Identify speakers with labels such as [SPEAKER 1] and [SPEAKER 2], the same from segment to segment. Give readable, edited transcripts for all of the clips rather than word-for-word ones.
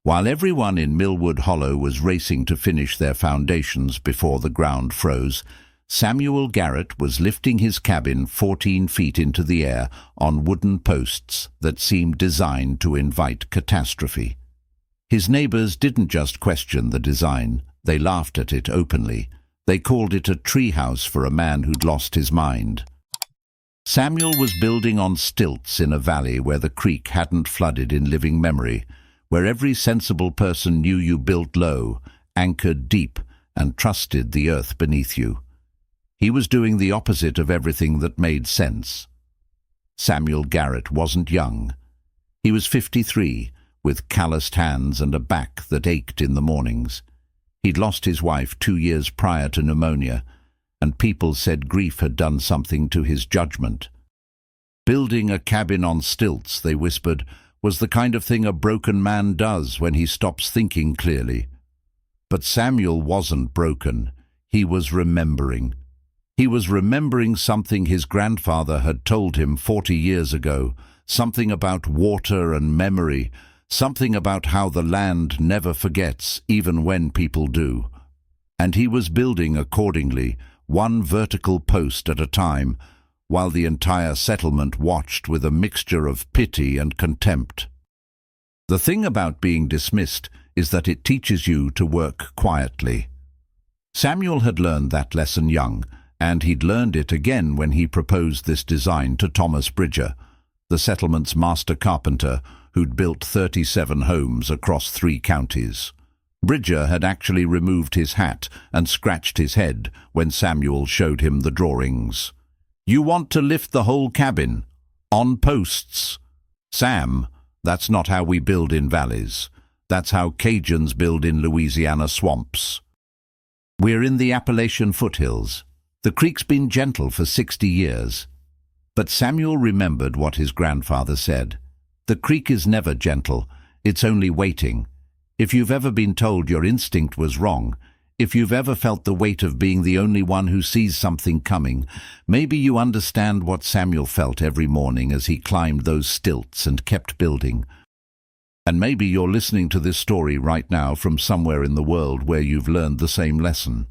[SPEAKER 1] While everyone in Millwood Hollow was racing to finish their foundations before the ground froze, Samuel Garrett was lifting his cabin 14 feet into the air on wooden posts that seemed designed to invite catastrophe. His neighbors didn't just question the design, they laughed at it openly. They called it a treehouse for a man who'd lost his mind. Samuel was building on stilts in a valley where the creek hadn't flooded in living memory, where every sensible person knew you built low, anchored deep, and trusted the earth beneath you. He was doing the opposite of everything that made sense. Samuel Garrett wasn't young. He was 53, with calloused hands and a back that ached in the mornings. He'd lost his wife 2 years prior to pneumonia, and people said grief had done something to his judgment. Building a cabin on stilts, they whispered, was the kind of thing a broken man does when he stops thinking clearly. But Samuel wasn't broken. He was remembering. He was remembering something his grandfather had told him 40 years ago, something about water and memory, something about how the land never forgets, even when people do. And he was building accordingly, one vertical post at a time, while the entire settlement watched with a mixture of pity and contempt. The thing about being dismissed is that it teaches you to work quietly. Samuel had learned that lesson young, and he'd learned it again when he proposed this design to Thomas Bridger, the settlement's master carpenter, who'd built 37 homes across 3 counties. Bridger had actually removed his hat and scratched his head when Samuel showed him the drawings. "You want to lift the whole cabin? On posts? Sam, that's not how we build in valleys. That's how Cajuns build in Louisiana swamps. We're in the Appalachian foothills. The creek's been gentle for 60 years. But Samuel remembered what his grandfather said. The creek is never gentle, it's only waiting. If you've ever been told your instinct was wrong, if you've ever felt the weight of being the only one who sees something coming, maybe you understand what Samuel felt every morning as he climbed those stilts and kept building. And maybe you're listening to this story right now from somewhere in the world where you've learned the same lesson.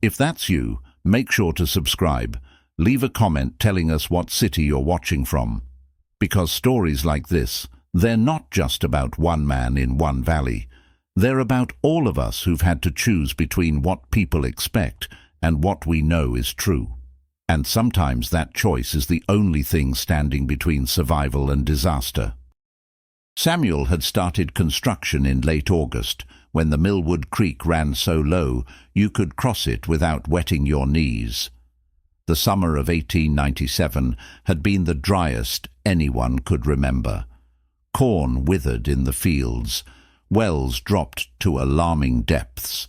[SPEAKER 1] If that's you, make sure to subscribe. Leave a comment telling us what city you're watching from. Because stories like this, they're not just about one man in one valley. They're about all of us who've had to choose between what people expect and what we know is true. And sometimes that choice is the only thing standing between survival and disaster. Samuel had started construction in late August, when the Millwood Creek ran so low you could cross it without wetting your knees. The summer of 1897 had been the driest anyone could remember. Corn withered in the fields. Wells dropped to alarming depths.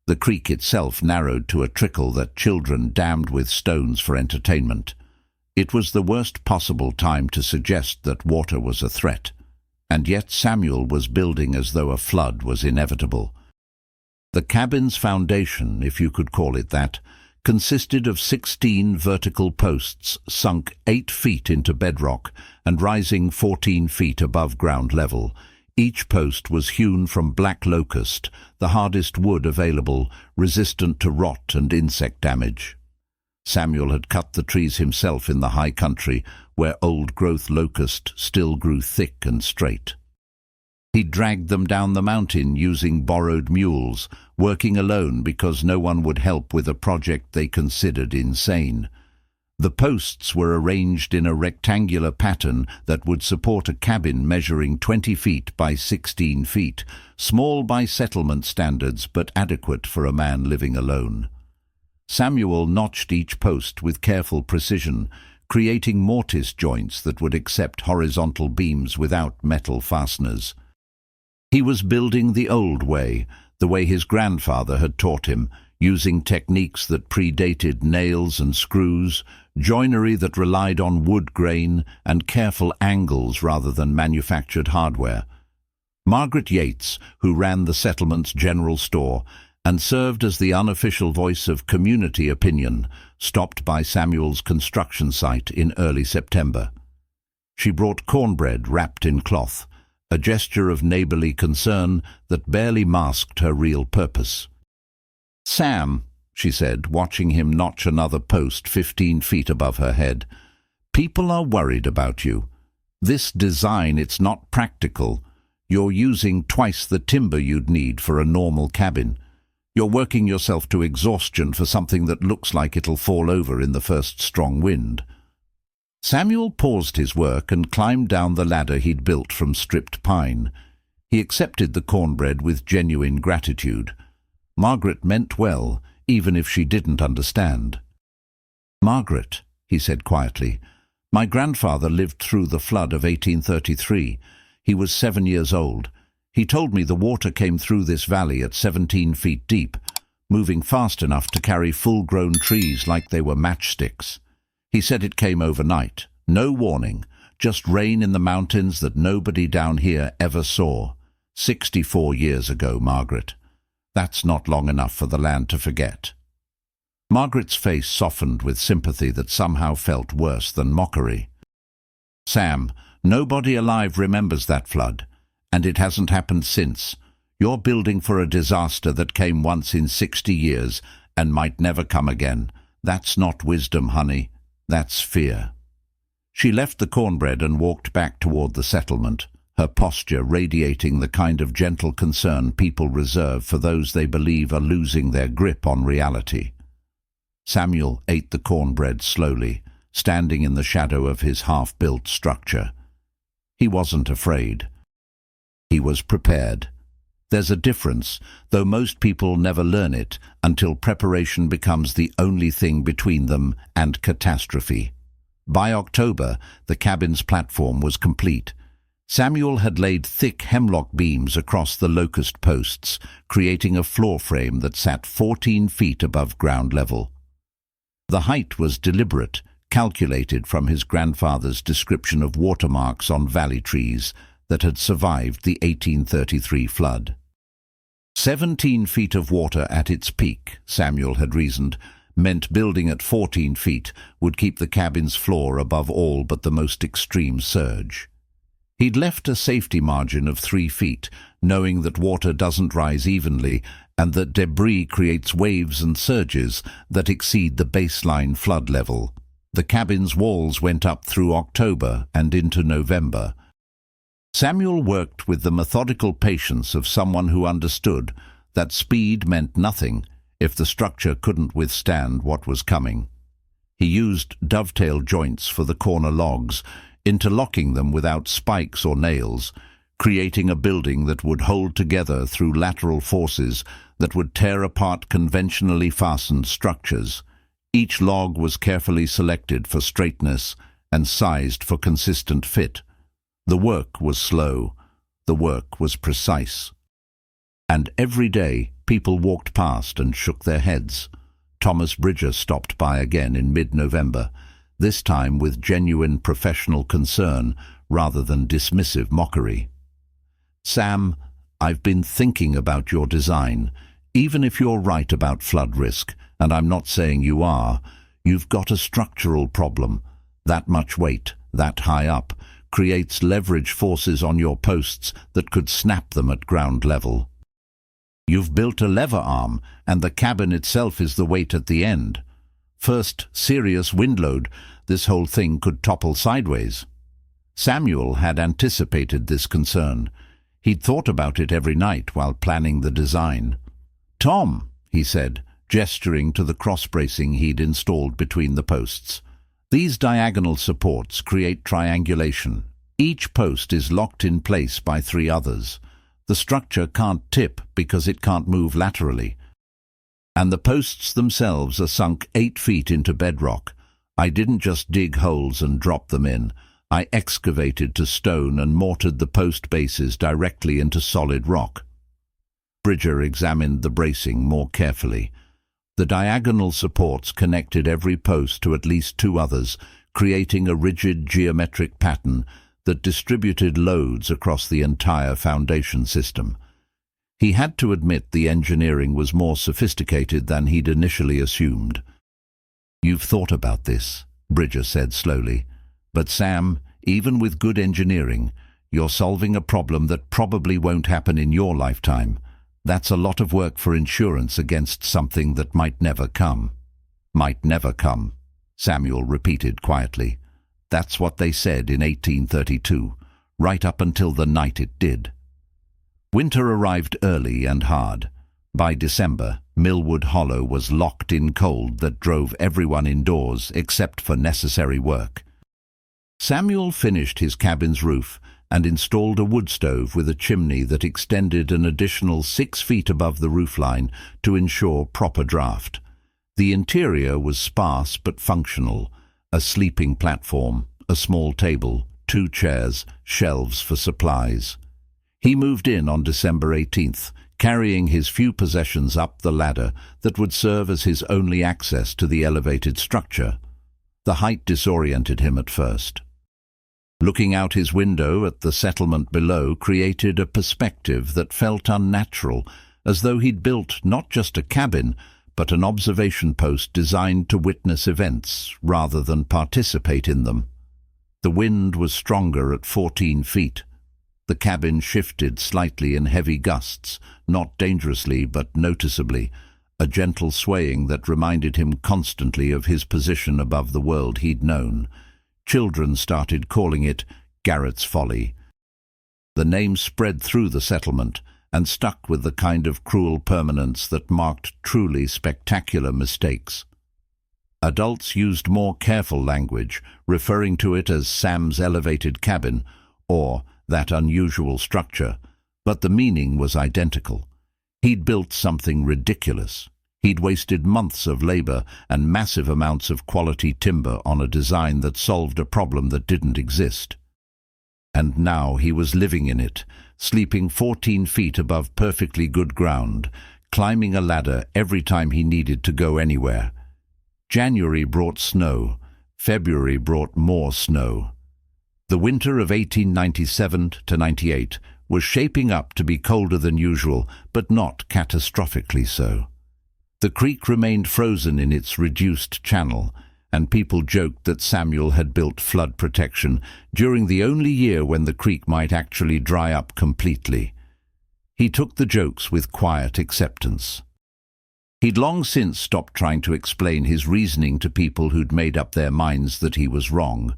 [SPEAKER 1] The creek itself narrowed to a trickle that children dammed with stones for entertainment. It was the worst possible time to suggest that water was a threat. And yet Samuel was building as though a flood was inevitable. The cabin's foundation, if you could call it that, consisted of 16 vertical posts sunk 8 feet into bedrock and rising 14 feet above ground level. Each post was hewn from black locust, the hardest wood available, resistant to rot and insect damage. Samuel had cut the trees himself in the high country, where old-growth locust still grew thick and straight. He dragged them down the mountain using borrowed mules, working alone because no one would help with a project they considered insane. The posts were arranged in a rectangular pattern that would support a cabin measuring 20 feet by 16 feet, small by settlement standards but adequate for a man living alone. Samuel notched each post with careful precision, creating mortise joints that would accept horizontal beams without metal fasteners. He was building the old way, the way his grandfather had taught him, using techniques that predated nails and screws, joinery that relied on wood grain, and careful angles rather than manufactured hardware. Margaret Yates, who ran the settlement's general store and served as the unofficial voice of community opinion, stopped by Samuel's construction site in early September. She brought cornbread wrapped in cloth, a gesture of neighborly concern that barely masked her real purpose. "Sam," she said, watching him notch another post 15 feet above her head, "people are worried about you. This design, it's not practical. You're using twice the timber you'd need for a normal cabin. You're working yourself to exhaustion for something that looks like it'll fall over in the first strong wind." Samuel paused his work and climbed down the ladder he'd built from stripped pine. He accepted the cornbread with genuine gratitude. Margaret meant well, even if she didn't understand. "Margaret," he said quietly, "my grandfather lived through the flood of 1833. He was 7 years old. He told me the water came through this valley at 17 feet deep, moving fast enough to carry full-grown trees like they were matchsticks. He said it came overnight, no warning, just rain in the mountains that nobody down here ever saw. 64 years ago, Margaret. That's not long enough for the land to forget." Margaret's face softened with sympathy that somehow felt worse than mockery. "Sam, nobody alive remembers that flood, and it hasn't happened since. You're building for a disaster that came once in 60 years and might never come again. That's not wisdom, honey. That's fear." She left the cornbread and walked back toward the settlement, her posture radiating the kind of gentle concern people reserve for those they believe are losing their grip on reality. Samuel ate the cornbread slowly, standing in the shadow of his half-built structure. He wasn't afraid. He was prepared. There's a difference, though most people never learn it until preparation becomes the only thing between them and catastrophe. By October, the cabin's platform was complete. Samuel had laid thick hemlock beams across the locust posts, creating a floor frame that sat 14 feet above ground level. The height was deliberate, calculated from his grandfather's description of watermarks on valley trees that had survived the 1833 flood. 17 feet of water at its peak, Samuel had reasoned, meant building at 14 feet would keep the cabin's floor above all but the most extreme surge. He'd left a safety margin of 3 feet, knowing that water doesn't rise evenly and that debris creates waves and surges that exceed the baseline flood level. The cabin's walls went up through October and into November. Samuel worked with the methodical patience of someone who understood that speed meant nothing if the structure couldn't withstand what was coming. He used dovetail joints for the corner logs, interlocking them without spikes or nails, creating a building that would hold together through lateral forces that would tear apart conventionally fastened structures. Each log was carefully selected for straightness and sized for consistent fit. The work was slow. The work was precise. And every day, people walked past and shook their heads. Thomas Bridger stopped by again in mid-November, this time with genuine professional concern rather than dismissive mockery. "Sam, I've been thinking about your design. Even if you're right about flood risk, and I'm not saying you are, you've got a structural problem. That much weight, that high up, creates leverage forces on your posts that could snap them at ground level. You've built a lever arm, and the cabin itself is the weight at the end. First serious wind load, this whole thing could topple sideways." Samuel had anticipated this concern. He'd thought about it every night while planning the design. "Tom," he said, gesturing to the cross-bracing he'd installed between the posts, "these diagonal supports create triangulation. Each post is locked in place by 3 others. The structure can't tip because it can't move laterally. And the posts themselves are sunk 8 feet into bedrock. I didn't just dig holes and drop them in. I excavated to stone and mortared the post bases directly into solid rock." Bridger examined the bracing more carefully. The diagonal supports connected every post to at least 2 others, creating a rigid geometric pattern that distributed loads across the entire foundation system. He had to admit the engineering was more sophisticated than he'd initially assumed. "You've thought about this," Bridger said slowly. "But Sam, even with good engineering, You're solving a problem that probably won't happen in your lifetime. That's a lot of work for insurance against something that might never come. Might never come, Samuel repeated quietly. That's what they said in 1832, right up until the night it did. Winter arrived early and hard. By December, Millwood Hollow was locked in cold that drove everyone indoors except for necessary work. Samuel finished his cabin's roof and installed a wood stove with a chimney that extended an additional 6 feet above the roofline to ensure proper draft. The interior was sparse but functional: a sleeping platform, a small table, 2 chairs, shelves for supplies. He moved in on December 18th, carrying his few possessions up the ladder that would serve as his only access to the elevated structure. The height disoriented him at first. Looking out his window at the settlement below created a perspective that felt unnatural, as though he'd built not just a cabin, but an observation post designed to witness events rather than participate in them. The wind was stronger at 14 feet. The cabin shifted slightly in heavy gusts, not dangerously but noticeably, a gentle swaying that reminded him constantly of his position above the world he'd known. Children started calling it Garrett's Folly. The name spread through the settlement and stuck with the kind of cruel permanence that marked truly spectacular mistakes. Adults used more careful language, referring to it as Sam's elevated cabin or that unusual structure, but the meaning was identical. He'd built something ridiculous. He'd wasted months of labor and massive amounts of quality timber on a design that solved a problem that didn't exist. And now he was living in it, sleeping 14 feet above perfectly good ground, climbing a ladder every time he needed to go anywhere. January brought snow. February brought more snow. The winter of 1897 to 98 was shaping up to be colder than usual, but not catastrophically so. The creek remained frozen in its reduced channel, and people joked that Samuel had built flood protection during the only year when the creek might actually dry up completely. He took the jokes with quiet acceptance. He'd long since stopped trying to explain his reasoning to people who'd made up their minds that he was wrong.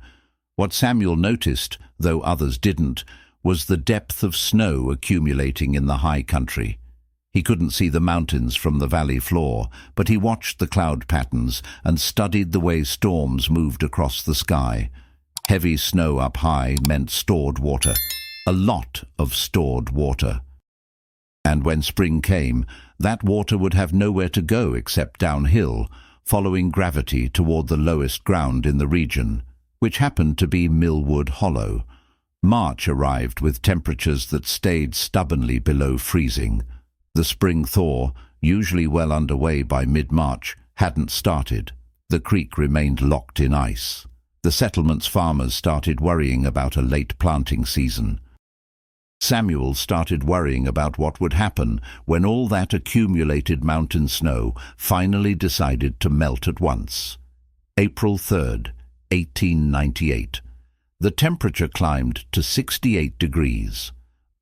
[SPEAKER 1] What Samuel noticed, though others didn't, was the depth of snow accumulating in the high country. He couldn't see the mountains from the valley floor, but he watched the cloud patterns and studied the way storms moved across the sky. Heavy snow up high meant stored water, a lot of stored water. And when spring came, that water would have nowhere to go except downhill, following gravity toward the lowest ground in the region, which happened to be Millwood Hollow. March arrived with temperatures that stayed stubbornly below freezing. The spring thaw, usually well underway by mid-March, hadn't started. The creek remained locked in ice. The settlement's farmers started worrying about a late planting season. Samuel started worrying about what would happen when all that accumulated mountain snow finally decided to melt at once. April 3rd, 1898. The temperature climbed to 68 degrees.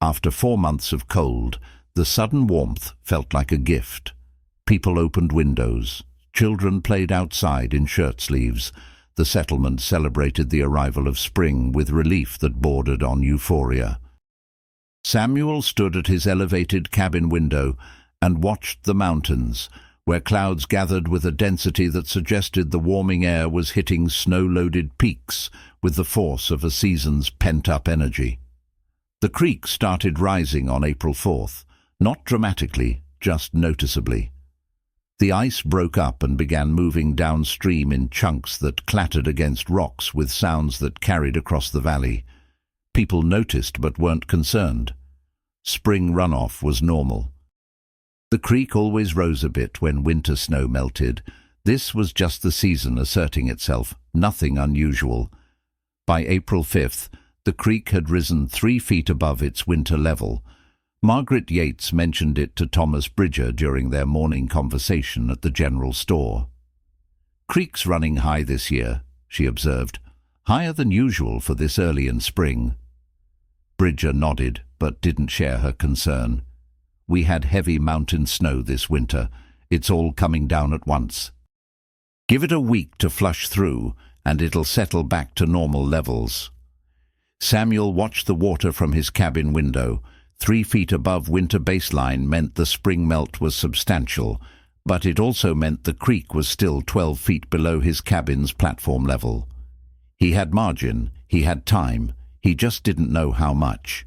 [SPEAKER 1] After 4 months of cold, the sudden warmth felt like a gift. People opened windows. Children played outside in shirt sleeves. The settlement celebrated the arrival of spring with relief that bordered on euphoria. Samuel stood at his elevated cabin window and watched the mountains, where clouds gathered with a density that suggested the warming air was hitting snow-loaded peaks with the force of a season's pent-up energy. The creek started rising on April 4th. Not dramatically, just noticeably. The ice broke up and began moving downstream in chunks that clattered against rocks with sounds that carried across the valley. People noticed but weren't concerned. Spring runoff was normal. The creek always rose a bit when winter snow melted. This was just the season asserting itself, nothing unusual. By April 5th, the creek had risen 3 feet above its winter level. Margaret Yates mentioned it to Thomas Bridger during their morning conversation at the general store. "Creek's running high this year," she observed. "Higher than usual for this early in spring." Bridger nodded, but didn't share her concern. "We had heavy mountain snow this winter. It's all coming down at once. Give it a week to flush through, and it'll settle back to normal levels." Samuel watched the water from his cabin window. 3 feet above winter baseline meant the spring melt was substantial, but it also meant the creek was still 12 feet below his cabin's platform level. He had margin, he had time, he just didn't know how much.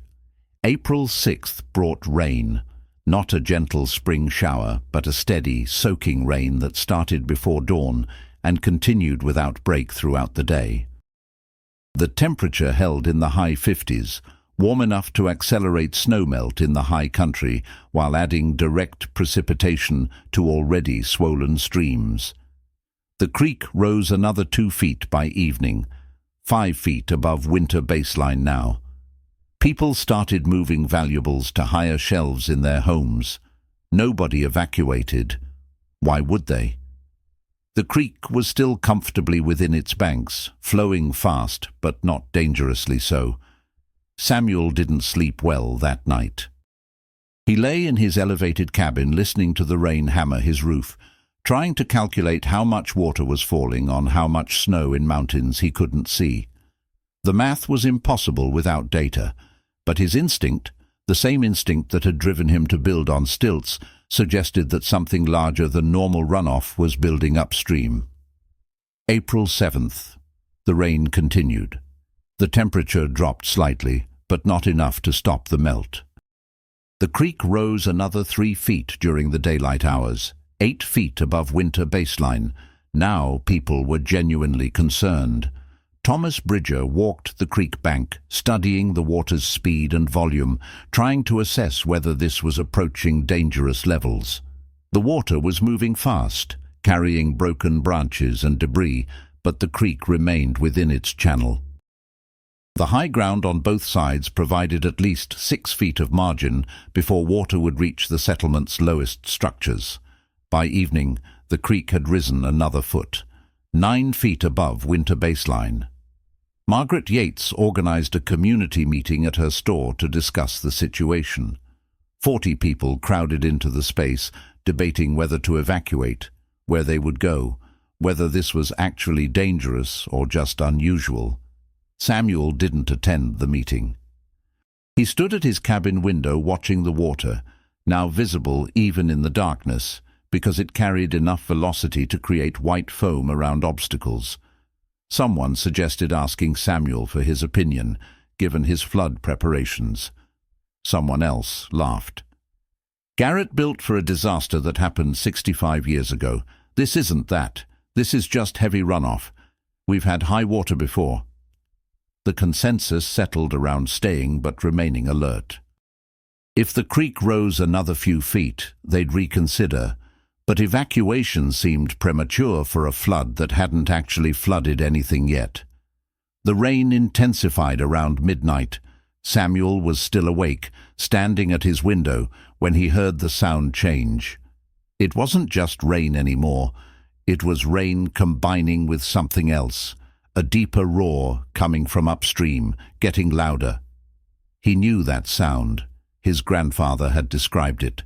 [SPEAKER 1] April 6th brought rain. Not a gentle spring shower, but a steady, soaking rain that started before dawn and continued without break throughout the day. The temperature held in the high 50s, warm enough to accelerate snowmelt in the high country while adding direct precipitation to already swollen streams. The creek rose another 2 feet by evening, 5 feet above winter baseline now. People started moving valuables to higher shelves in their homes. Nobody evacuated. Why would they? The creek was still comfortably within its banks, flowing fast, but not dangerously so. Samuel didn't sleep well that night. He lay in his elevated cabin listening to the rain hammer his roof, trying to calculate how much water was falling on how much snow in mountains he couldn't see. The math was impossible without data, but his instinct, the same instinct that had driven him to build on stilts, suggested that something larger than normal runoff was building upstream. April 7th. The rain continued. The temperature dropped slightly, but not enough to stop the melt. The creek rose another 3 feet during the daylight hours, 8 feet above winter baseline. Now people were genuinely concerned. Thomas Bridger walked the creek bank, studying the water's speed and volume, trying to assess whether this was approaching dangerous levels. The water was moving fast, carrying broken branches and debris, but the creek remained within its channel. The high ground on both sides provided at least 6 feet of margin before water would reach the settlement's lowest structures. By evening, the creek had risen another foot, 9 feet above winter baseline. Margaret Yates organized a community meeting at her store to discuss the situation. 40 people crowded into the space, debating whether to evacuate, where they would go, whether this was actually dangerous or just unusual. Samuel didn't attend the meeting. He stood at his cabin window watching the water, now visible even in the darkness, because it carried enough velocity to create white foam around obstacles. Someone suggested asking Samuel for his opinion, given his flood preparations. Someone else laughed. "Garrett built for a disaster that happened 65 years ago. This isn't that. This is just heavy runoff. We've had high water before." The consensus settled around staying but remaining alert. If the creek rose another few feet, they'd reconsider, but evacuation seemed premature for a flood that hadn't actually flooded anything yet. The rain intensified around midnight. Samuel was still awake, standing at his window, when he heard the sound change. It wasn't just rain anymore. It was rain combining with something else, a deeper roar coming from upstream, getting louder. He knew that sound. His grandfather had described it.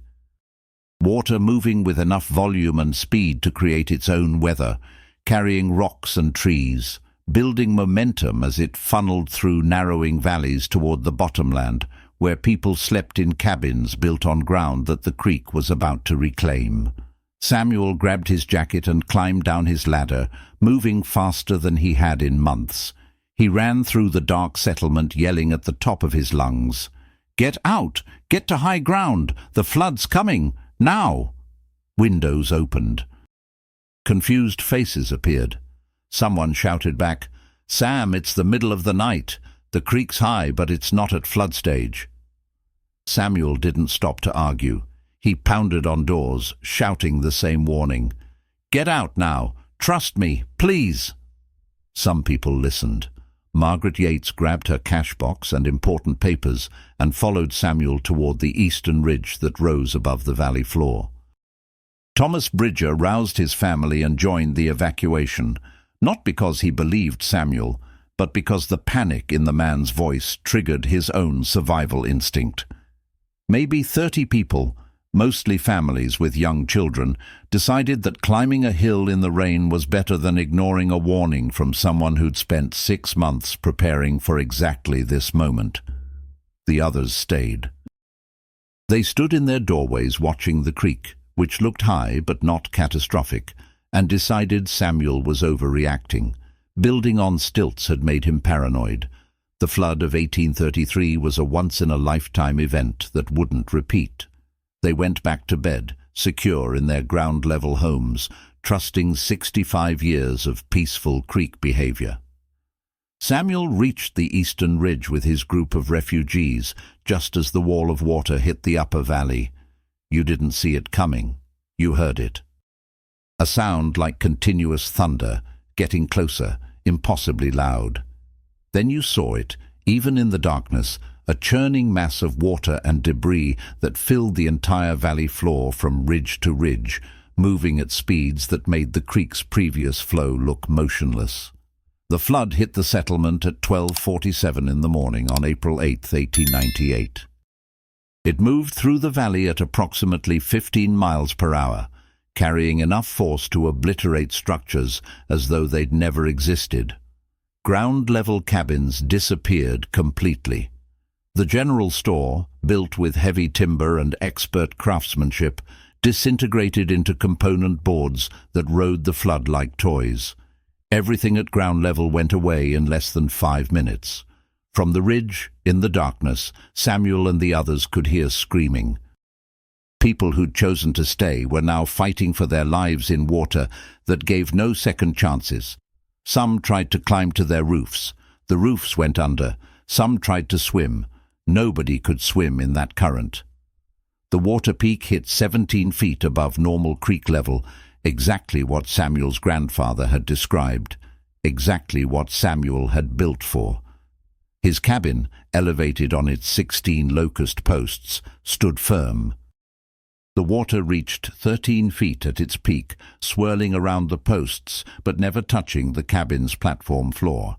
[SPEAKER 1] Water moving with enough volume and speed to create its own weather, carrying rocks and trees, building momentum as it funneled through narrowing valleys toward the bottomland, where people slept in cabins built on ground that the creek was about to reclaim. Samuel grabbed his jacket and climbed down his ladder, moving faster than he had in months. He ran through the dark settlement, yelling at the top of his lungs, "Get out! Get to high ground! The flood's coming! Now!" Windows opened. Confused faces appeared. Someone shouted back, "Sam, it's the middle of the night. The creek's high, but it's not at flood stage." Samuel didn't stop to argue. He pounded on doors, shouting the same warning. "Get out now! Trust me, please!" Some people listened. Margaret Yates grabbed her cash box and important papers and followed Samuel toward the eastern ridge that rose above the valley floor. Thomas Bridger roused his family and joined the evacuation, not because he believed Samuel, but because the panic in the man's voice triggered his own survival instinct. Maybe 30 people, mostly families with young children, decided that climbing a hill in the rain was better than ignoring a warning from someone who'd spent 6 months preparing for exactly this moment. The others stayed. They stood in their doorways watching the creek, which looked high but not catastrophic, and decided Samuel was overreacting. Building on stilts had made him paranoid. The flood of 1833 was a once-in-a-lifetime event that wouldn't repeat. They went back to bed, secure in their ground-level homes, trusting 65 years of peaceful creek behavior. Samuel reached the eastern ridge with his group of refugees just as the wall of water hit the upper valley. You didn't see it coming. You heard it. A sound like continuous thunder, getting closer, impossibly loud. Then you saw it, even in the darkness, a churning mass of water and debris that filled the entire valley floor from ridge to ridge, moving at speeds that made the creek's previous flow look motionless. The flood hit the settlement at 12:47 in the morning on April 8, 1898. It moved through the valley at approximately 15 miles per hour, carrying enough force to obliterate structures as though they'd never existed. Ground-level cabins disappeared completely. The general store, built with heavy timber and expert craftsmanship, disintegrated into component boards that rode the flood like toys. Everything at ground level went away in less than 5 minutes. From the ridge, in the darkness, Samuel and the others could hear screaming. People who'd chosen to stay were now fighting for their lives in water that gave no second chances. Some tried to climb to their roofs. The roofs went under. Some tried to swim. Nobody could swim in that current. The water peak hit 17 feet above normal creek level, exactly what Samuel's grandfather had described, exactly what Samuel had built for. His cabin, elevated on its 16 locust posts, stood firm. The water reached 13 feet at its peak, swirling around the posts, but never touching the cabin's platform floor.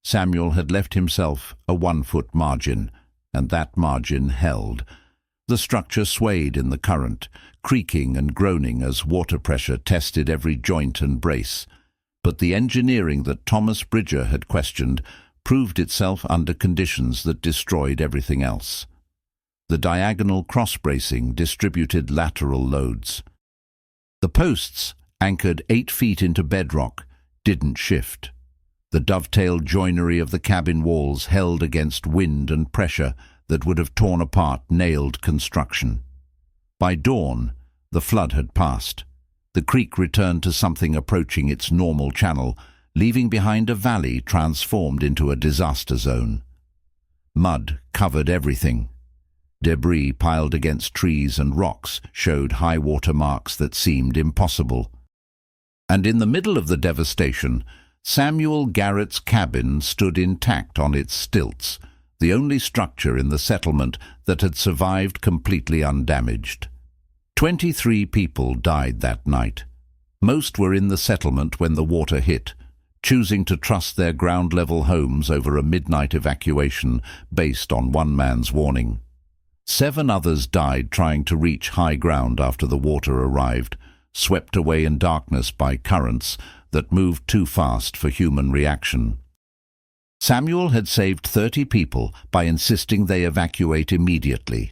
[SPEAKER 1] Samuel had left himself a 1-foot margin, and that margin held. The structure swayed in the current, creaking and groaning as water pressure tested every joint and brace. But the engineering that Thomas Bridger had questioned proved itself under conditions that destroyed everything else. The diagonal cross-bracing distributed lateral loads. The posts, anchored 8 feet into bedrock, didn't shift. The dovetailed joinery of the cabin walls held against wind and pressure that would have torn apart nailed construction. By dawn, the flood had passed. The creek returned to something approaching its normal channel, leaving behind a valley transformed into a disaster zone. Mud covered everything. Debris piled against trees and rocks showed high water marks that seemed impossible. And in the middle of the devastation, Samuel Garrett's cabin stood intact on its stilts, the only structure in the settlement that had survived completely undamaged. 23 people died that night. Most were in the settlement when the water hit, choosing to trust their ground-level homes over a midnight evacuation based on one man's warning. 7 others died trying to reach high ground after the water arrived, swept away in darkness by currents that moved too fast for human reaction. Samuel had saved 30 people by insisting they evacuate immediately.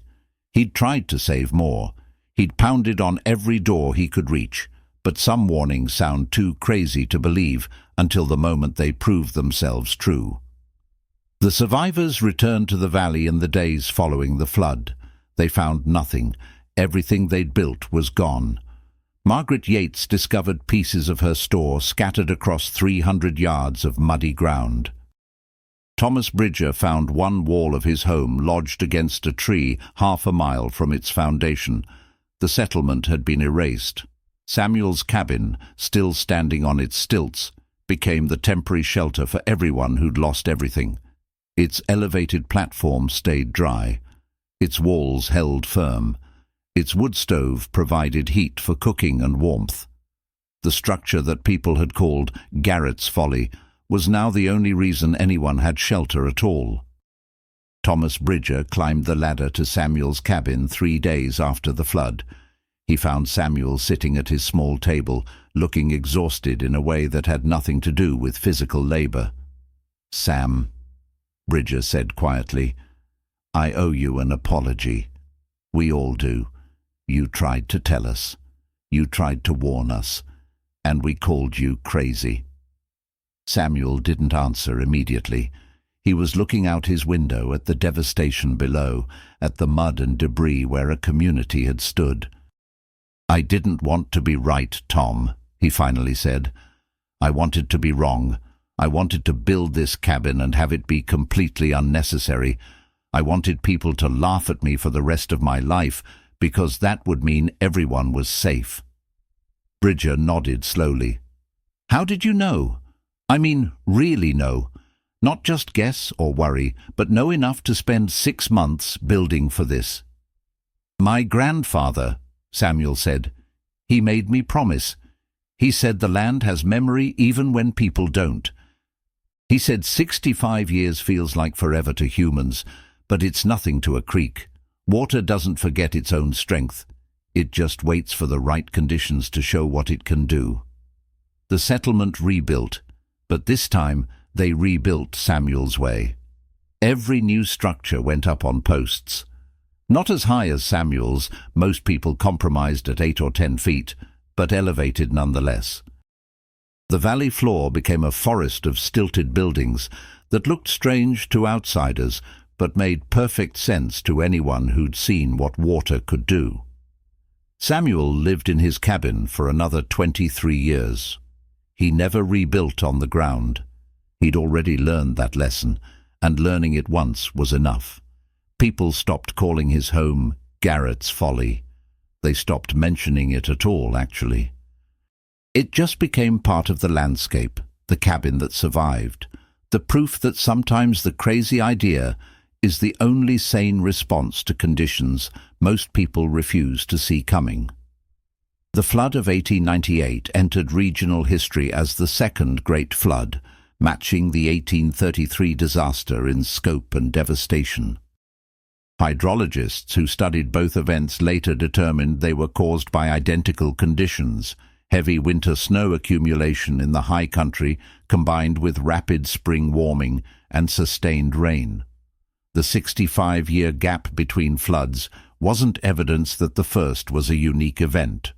[SPEAKER 1] He'd tried to save more. He'd pounded on every door he could reach, but some warnings sound too crazy to believe until the moment they prove themselves true. The survivors returned to the valley in the days following the flood. They found nothing. Everything they'd built was gone. Margaret Yates discovered pieces of her store scattered across 300 yards of muddy ground. Thomas Bridger found one wall of his home lodged against a tree half a mile from its foundation. The settlement had been erased. Samuel's cabin, still standing on its stilts, became the temporary shelter for everyone who'd lost everything. Its elevated platform stayed dry. Its walls held firm. Its wood stove provided heat for cooking and warmth. The structure that people had called Garrett's Folly was now the only reason anyone had shelter at all. Thomas Bridger climbed the ladder to Samuel's cabin 3 days after the flood. He found Samuel sitting at his small table, looking exhausted in a way that had nothing to do with physical labor. "Sam," Bridger said quietly, "I owe you an apology. We all do. You tried to tell us. You tried to warn us. And we called you crazy." Samuel didn't answer immediately. He was looking out his window at the devastation below, at the mud and debris where a community had stood. "I didn't want to be right, Tom," he finally said. "I wanted to be wrong. I wanted to build this cabin and have it be completely unnecessary. I wanted people to laugh at me for the rest of my life, because that would mean everyone was safe." Bridger nodded slowly. "How did you know? I mean, really know. Not just guess or worry, but know enough to spend 6 months building for this." "My grandfather," Samuel said. "He made me promise. He said the land has memory even when people don't. He said 65 years feels like forever to humans, but it's nothing to a creek. Water doesn't forget its own strength. It just waits for the right conditions to show what it can do." The settlement rebuilt, but this time they rebuilt Samuel's way. Every new structure went up on posts. Not as high as Samuel's, most people compromised at 8 or 10 feet, but elevated nonetheless. The valley floor became a forest of stilted buildings that looked strange to outsiders, but made perfect sense to anyone who'd seen what water could do. Samuel lived in his cabin for another 23 years. He never rebuilt on the ground. He'd already learned that lesson, and learning it once was enough. People stopped calling his home Garrett's Folly. They stopped mentioning it at all, actually. It just became part of the landscape, the cabin that survived, the proof that sometimes the crazy idea is the only sane response to conditions most people refuse to see coming. The flood of 1898 entered regional history as the second Great Flood, matching the 1833 disaster in scope and devastation. Hydrologists who studied both events later determined they were caused by identical conditions: heavy winter snow accumulation in the high country combined with rapid spring warming and sustained rain. The 65-year gap between floods wasn't evidence that the first was a unique event.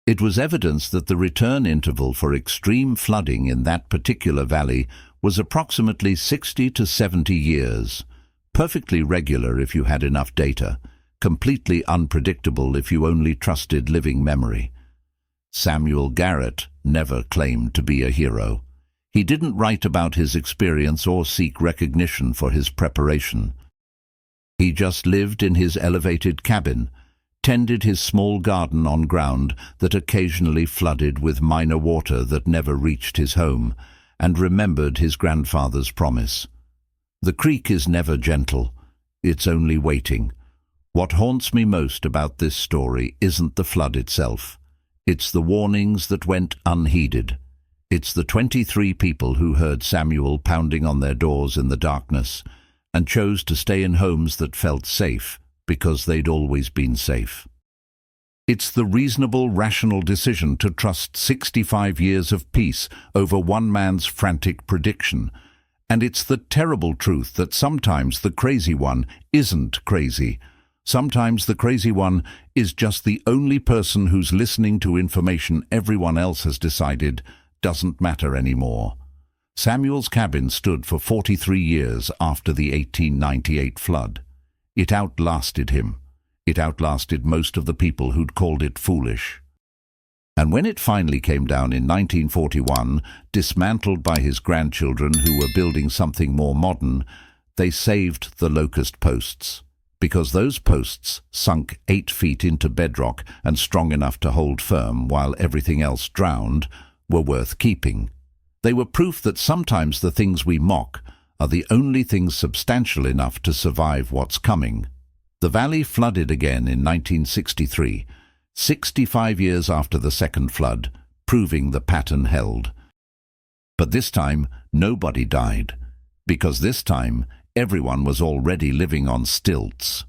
[SPEAKER 1] It was evidence that the return interval for extreme flooding in that particular valley was approximately 60 to 70 years. Perfectly regular if you had enough data, completely unpredictable if you only trusted living memory. Samuel Garrett never claimed to be a hero. He didn't write about his experience or seek recognition for his preparation. He just lived in his elevated cabin, tended his small garden on ground that occasionally flooded with minor water that never reached his home, and remembered his grandfather's promise. The creek is never gentle. It's only waiting. What haunts me most about this story isn't the flood itself. It's the warnings that went unheeded. It's the 23 people who heard Samuel pounding on their doors in the darkness and chose to stay in homes that felt safe because they'd always been safe. It's the reasonable, rational decision to trust 65 years of peace over one man's frantic prediction. And it's the terrible truth that sometimes the crazy one isn't crazy. Sometimes the crazy one is just the only person who's listening to information everyone else has decided doesn't matter anymore. Samuel's cabin stood for 43 years after the 1898 flood. It outlasted him. It outlasted most of the people who'd called it foolish. And when it finally came down in 1941, dismantled by his grandchildren who were building something more modern, they saved the locust posts. Because those posts, sunk 8 feet into bedrock and strong enough to hold firm while everything else drowned, were worth keeping. They were proof that sometimes the things we mock are the only things substantial enough to survive what's coming. The valley flooded again in 1963, 65 years after the second flood, proving the pattern held. But this time, nobody died, because this time, everyone was already living on stilts.